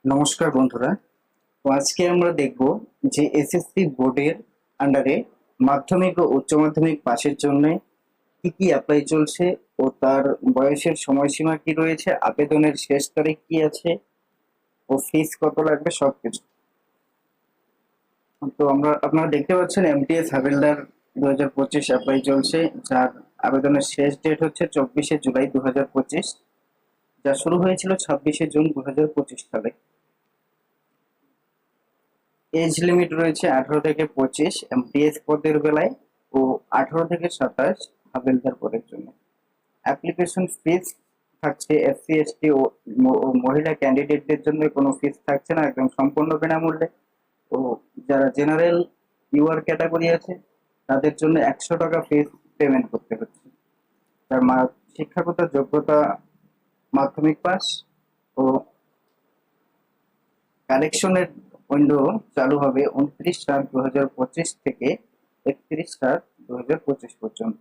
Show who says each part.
Speaker 1: নমস্কার বন্ধুরা। তো আজকে আমরা দেখব যে এসএসসি বোর্ডের আন্ডারে মাধ্যমিক ও উচ্চ মাধ্যমিক পাশের জন্য কি কি অ্যাপ্লাই চলছে ও তার বয়সের সময়সীমা কি রয়েছে, আবেদনের শেষ তারিখ কি আছে ও ফিস কত লাগবে সবকিছু। তো আপনারা দেখতে পাচ্ছেন এমটিএস হাবিলদার 2025 অ্যাপ্লাই চলছে, যার আবেদনের শেষ ডেট হচ্ছে 24শে জুলাই 2025, যা শুরু হয়েছিল 26শে জুন 2025 সালে। এজ লিমিট রয়েছে 18 থেকে 25 এমটিএস পদের বেলায় ও 18 থেকে 27 হাবিলদার পদের জন্য। অ্যাপ্লিকেশন ফিস থাকছে এসসি এসটি ও মহিলা ক্যান্ডিডেটদের জন্য কোনো ফিস থাকছে না, একদম সম্পূর্ণ বিনামূল্যে। ও যারা জেনারেল ইউআর ক্যাটাগরি আছে তাদের জন্য 100 টাকা ফিস পেমেন্ট করতে হচ্ছে। তার শিক্ষাগত যোগ্যতা মাধ্যমিক পাস ও কালেকশনের উইন্ডো চালু হবে 29/7/2025 থেকে 31/7/2025 পর্যন্ত।